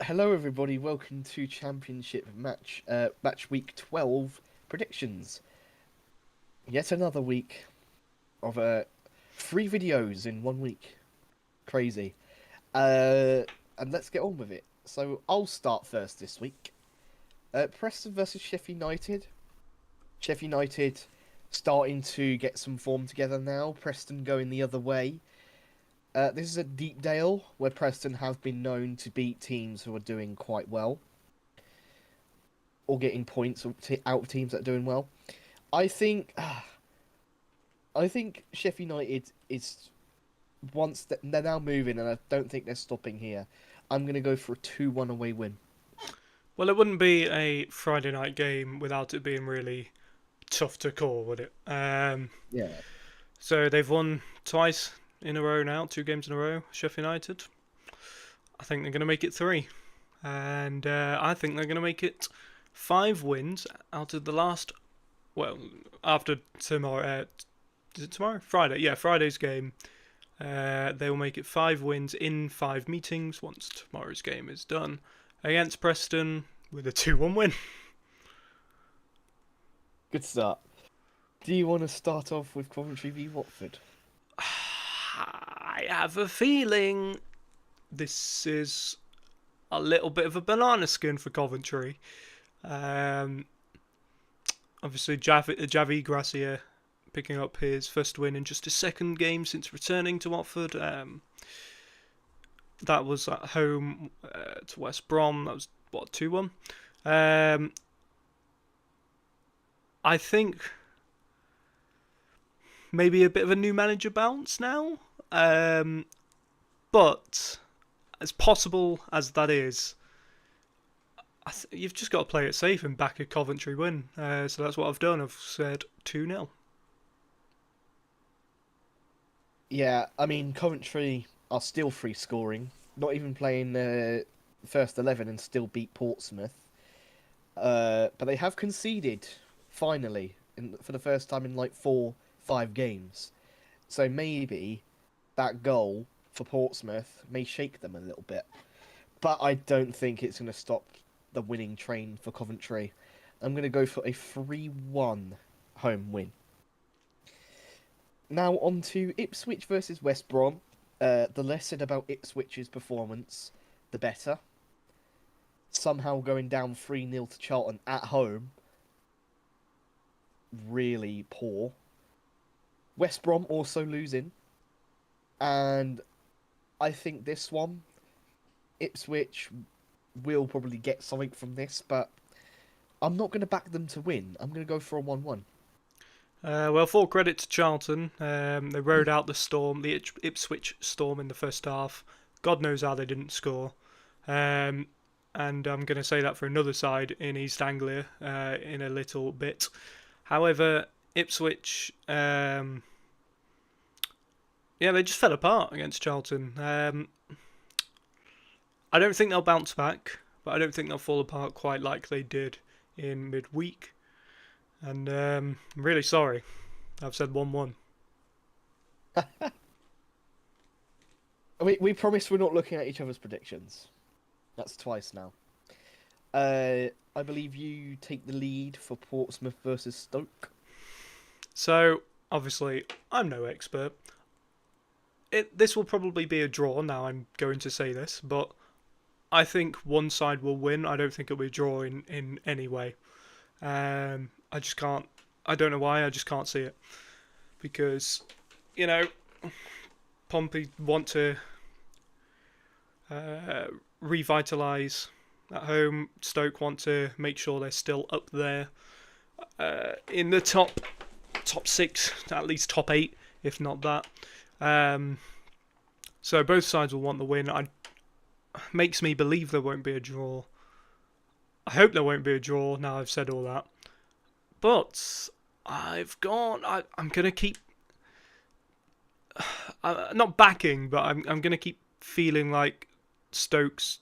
Hello, everybody. Welcome to Championship match week 12 predictions. Yet another week of 3 videos in 1 week. Crazy. Uh, and let's get on with it. So I'll start first this week. Preston versus Sheffield United. Sheffield United starting to get some form together now. Preston going the other way. This is a deep dale where Preston have been known to beat teams who are doing quite well, or getting points out of teams that are doing well. I think, I think Sheffield United is they're now moving, and I don't think they're stopping here. I'm going to go for a 2-1 away win. Well, it wouldn't be a Friday night game without it being really tough to call, would it? Yeah. So they've won twice in a row now, 2 games in a row, Sheffield United. I think they're going to make it 3. And I think they're going to make it 5 wins out of the last, well, after tomorrow, is it tomorrow? Friday, yeah, Friday's game. They will make it 5 wins in 5 meetings once tomorrow's game is done against Preston with a 2-1 win. Good start. Do you want to start off with Coventry v Watford? I have a feeling this is a little bit of a banana skin for Coventry. Um, Obviously, Javi Gracia picking up his first win in just his second game since returning to Watford. That was at home to West Brom. That was, what, 2-1? I think maybe a bit of a new manager bounce now. But as possible as that is, you've just got to play it safe and back a Coventry win. So that's what I've done. I've said 2-0. Yeah, I mean, Coventry are still free scoring, not even playing first 11 and still beat Portsmouth. But they have conceded, finally, for the first time in like 4-5 games. So maybe that goal for Portsmouth may shake them a little bit. But I don't think it's going to stop the winning train for Coventry. I'm going to go for a 3-1 home win. Now on to Ipswich versus West Brom. The less said about Ipswich's performance, the better. Somehow going down 3-0 to Charlton at home. Really poor. West Brom also losing. And I think this one, Ipswich will probably get something from this, but I'm not going to back them to win. I'm going to go for a 1-1. Well, full credit to Charlton. They rode out the storm, the Ipswich storm in the first half. God knows how they didn't score. And I'm going to say that for another side in East Anglia in a little bit. However, Ipswich, yeah, they just fell apart against Charlton. I don't think they'll bounce back, but I don't think they'll fall apart quite like they did in midweek. And I'm really sorry. I've said 1-1. We promise we're not looking at each other's predictions. That's twice now. I believe you take the lead for Portsmouth versus Stoke. So, obviously, I'm no expert. This will probably be a draw now, I'm going to say this, but I think one side will win. I don't think it'll be a draw in any way. I just can't. I don't know why. I just can't see it because, you know, Pompey want to revitalise at home. Stoke want to make sure they're still up there in the top 6, at least top 8, if not that. So both sides will want the win. Makes me believe there won't be a draw. I hope there won't be a draw. Now I've said all that. But I'm gonna keep not backing, but I'm gonna keep feeling like Stokes'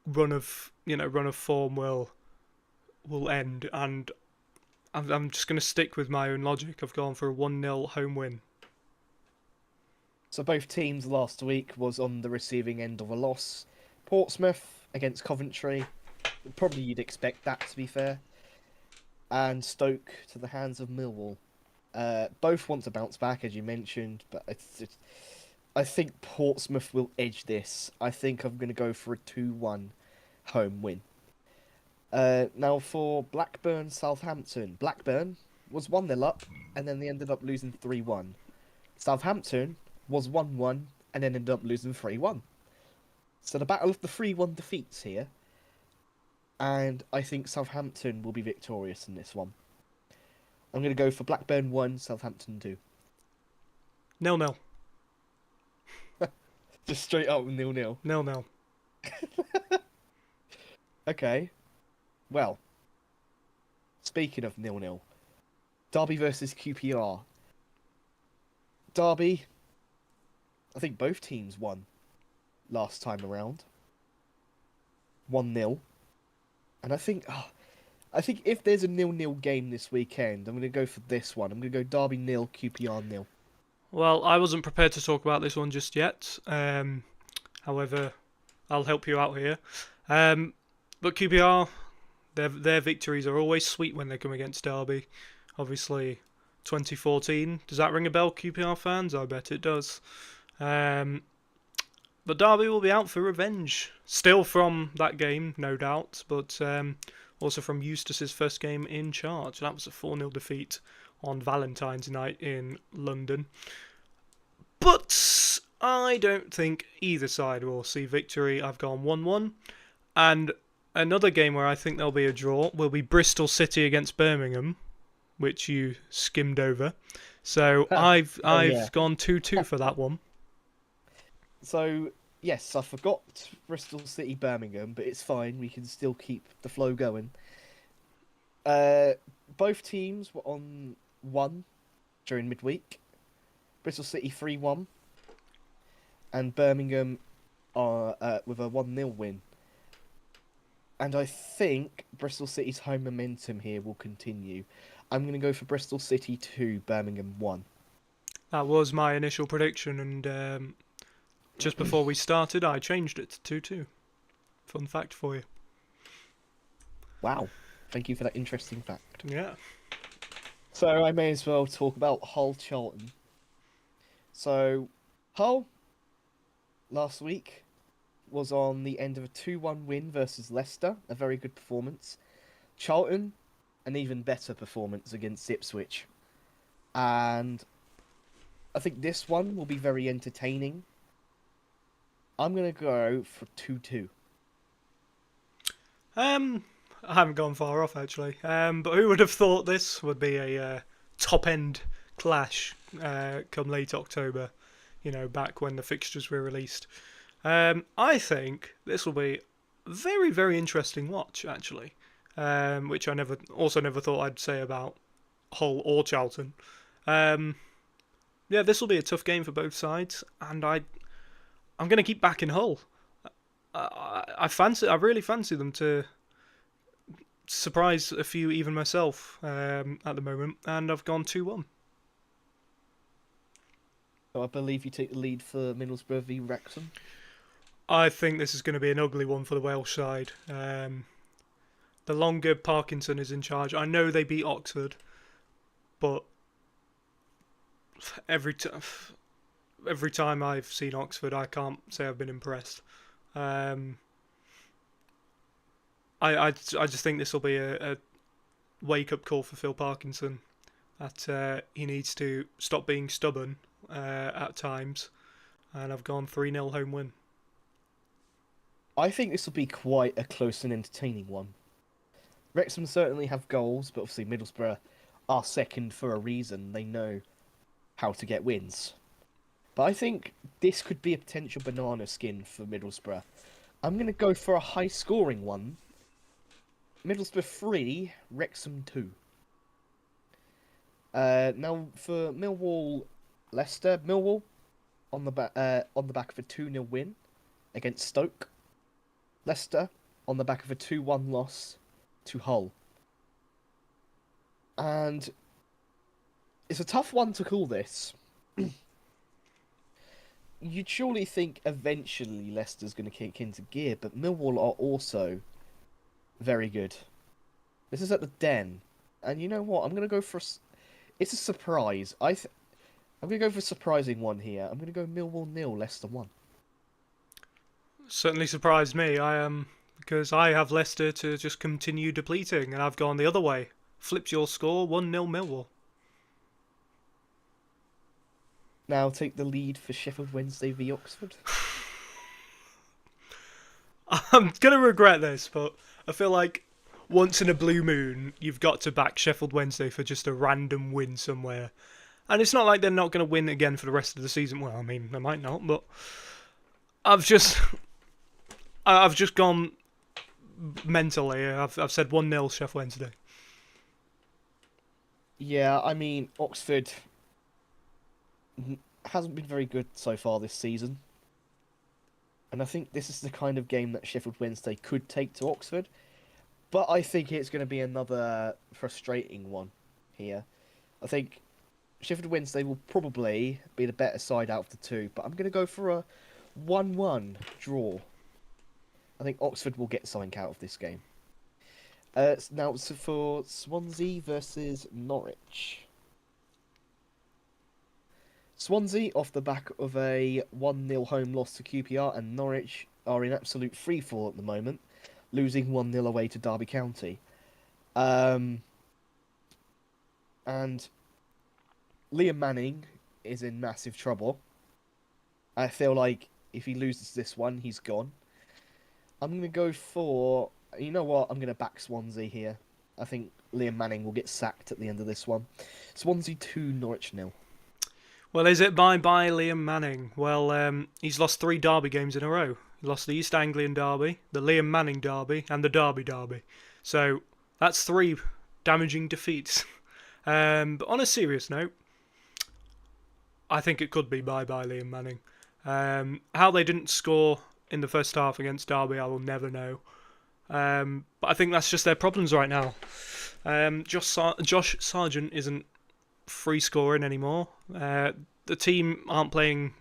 run of form will end, and I'm just gonna stick with my own logic. I've gone for a 1-0 home win. So both teams last week was on the receiving end of a loss. Portsmouth against Coventry. Probably you'd expect that, to be fair. And Stoke to the hands of Millwall. Both want to bounce back, as you mentioned, but I think Portsmouth will edge this. I think I'm going to go for a 2-1 home win. Now for Blackburn Southampton. Blackburn was 1-0 up, and then they ended up losing 3-1. Southampton was 1-1, and then ended up losing 3-1. So the battle of the 3-1 defeats here. And I think Southampton will be victorious in this one. I'm going to go for Blackburn 1, Southampton 2. 0-0. Just straight up 0-0. 0-0. Okay. Well, speaking of 0-0, Derby versus QPR. Derby, I think both teams won last time around. 1-0. And I think if there's a 0-0 game this weekend, I'm going to go for this one. I'm going to go Derby 0, QPR 0. Well, I wasn't prepared to talk about this one just yet. However, I'll help you out here. But QPR, their victories are always sweet when they come against Derby. Obviously, 2014. Does that ring a bell, QPR fans? I bet it does. But Derby will be out for revenge. Still from that game, no doubt, but also from Eustace's first game in charge. That was a 4-0 defeat on Valentine's night in London. But I don't think either side will see victory. I've gone 1-1. And another game where I think there'll be a draw will be Bristol City against Birmingham, which you skimmed over. So I've gone 2-2 for that one. So, yes, I forgot Bristol City Birmingham, but it's fine. We can still keep the flow going. Both teams were on 1 during midweek. Bristol City 3-1. And Birmingham are with a 1-0 win. And I think Bristol City's home momentum here will continue. I'm going to go for Bristol City 2, Birmingham 1. That was my initial prediction, and just before we started, I changed it to 2-2. Fun fact for you. Wow. Thank you for that interesting fact. Yeah. So I may as well talk about Hull Charlton. So, Hull, last week, was on the end of a 2-1 win versus Leicester. A very good performance. Charlton, an even better performance against Ipswich. And I think this one will be very entertaining. I'm going to go for 2-2. I haven't gone far off, actually. But who would have thought this would be a top-end clash come late October, back when the fixtures were released. I think this will be a very, very interesting watch, actually, which I never thought I'd say about Hull or Charlton. Yeah, this will be a tough game for both sides, and I'm going to keep backing Hull. I really fancy them to surprise a few, even myself, at the moment, and I've gone 2-1. So I believe you take the lead for Middlesbrough v Wrexham. I think this is going to be an ugly one for the Welsh side. The longer Parkinson is in charge, I know they beat Oxford, but every time I've seen Oxford, I can't say I've been impressed. I just think this will be a wake-up call for Phil Parkinson, that he needs to stop being stubborn at times, and I've gone 3-0 home win. I think this will be quite a close and entertaining one. Wrexham certainly have goals, but obviously Middlesbrough are second for a reason. They know how to get wins. But I think this could be a potential banana skin for Middlesbrough. I'm going to go for a high-scoring one. Middlesbrough 3, Wrexham 2. Now for Millwall, Leicester. Millwall on the back of a 2-0 win against Stoke. Leicester on the back of a 2-1 loss to Hull. And it's a tough one to call this. you'd surely think eventually Leicester's going to kick into gear, but Millwall are also very good. This is at the Den, and you know what? I'm going to go for it's a surprise. I'm going to go for a surprising one here. I'm going to go Millwall nil, Leicester 1. Certainly surprised me. I am because I have Leicester to just continue depleting, and I've gone the other way. Flipped your score, 1-0 Millwall. Now take the lead for Sheffield Wednesday v Oxford. I'm gonna regret this, but I feel like once in a blue moon, you've got to back Sheffield Wednesday for just a random win somewhere. And it's not like they're not going to win again for the rest of the season. Well, I mean, they might not, but I've just, I've just gone mentally. I've said 1-0 Sheffield Wednesday. Yeah, I mean, Oxford hasn't been very good so far this season. And I think this is the kind of game that Sheffield Wednesday could take to Oxford. But I think it's going to be another frustrating one here. I think Sheffield Wednesday will probably be the better side out of the two, but I'm going to go for a 1-1 draw. I think Oxford will get something out of this game. Now it's for Swansea versus Norwich. Swansea off the back of a 1-0 home loss to QPR, and Norwich are in absolute freefall at the moment, losing 1-0 away to Derby County. And Liam Manning is in massive trouble. I feel like if he loses this one, he's gone. I'm going to go for... You know what? I'm going to back Swansea here. I think Liam Manning will get sacked at the end of this one. Swansea 2, Norwich 0. Well, is it bye-bye Liam Manning? Well, he's lost 3 Derby games in a row. He lost the East Anglian Derby, the Liam Manning Derby, and the Derby Derby. So, that's 3 damaging defeats. But on a serious note, I think it could be bye-bye Liam Manning. How they didn't score in the first half against Derby, I will never know. But I think that's just their problems right now. Josh Sargent isn't free scoring anymore. The team aren't playing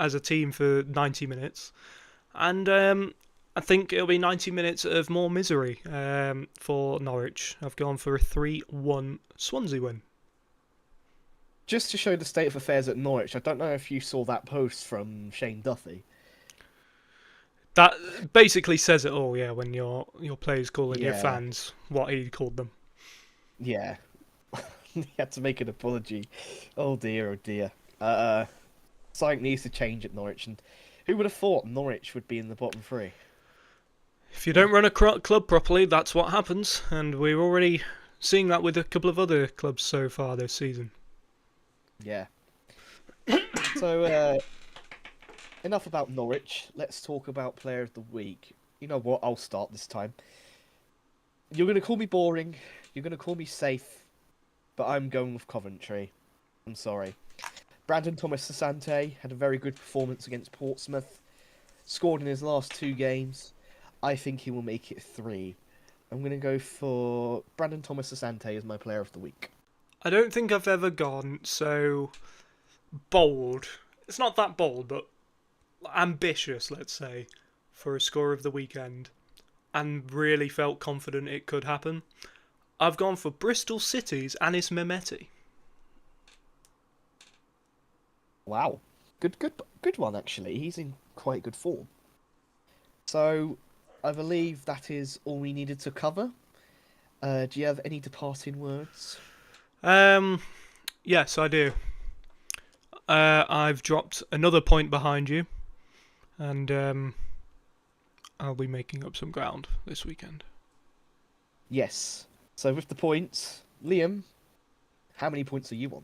as a team for 90 minutes. And I think it'll be 90 minutes of more misery for Norwich. I've gone for a 3-1 Swansea win. Just to show the state of affairs at Norwich, I don't know if you saw that post from Shane Duffy. That basically says it all, yeah, when your players calling your Yeah. fans what he called them. Yeah. He had to make an apology. Oh dear, oh dear. Something needs to change at Norwich, and who would have thought Norwich would be in the bottom 3? If you don't run a club properly, that's what happens, and we're already seeing that with a couple of other clubs so far this season. Yeah. So, enough about Norwich. Let's talk about Player of the Week. You know what? I'll start this time. You're going to call me boring. You're going to call me safe. But I'm going with Coventry. I'm sorry. Brandon Thomas-Asante had a very good performance against Portsmouth. Scored in his last 2 games. I think he will make it 3. I'm going to go for Brandon Thomas-Asante as my Player of the Week. I don't think I've ever gone so bold. It's not that bold, but ambitious, let's say, for a score of the weekend, and really felt confident it could happen. I've gone for Bristol City's Anis Mehmeti. Wow. Good one, actually. He's in quite good form. So, I believe that is all we needed to cover. Do you have any departing words? Yes, I do. I've dropped another point behind you, and I'll be making up some ground this weekend. Yes. So with the points, Liam, how many points are you on?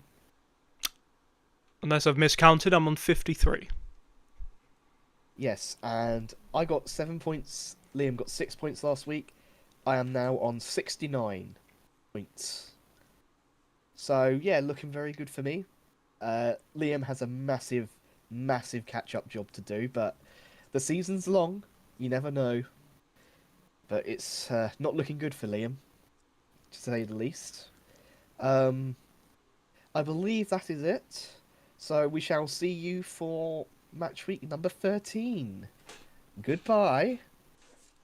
Unless I've miscounted, I'm on 53. Yes, and I got 7 points. Liam got 6 points last week. I am now on 69 points. So yeah, looking very good for me. Liam has a massive catch-up job to do, but the season's long. You never know. But it's not looking good for Liam, to say the least. I believe that is it. So we shall see you for match week number 13. Goodbye.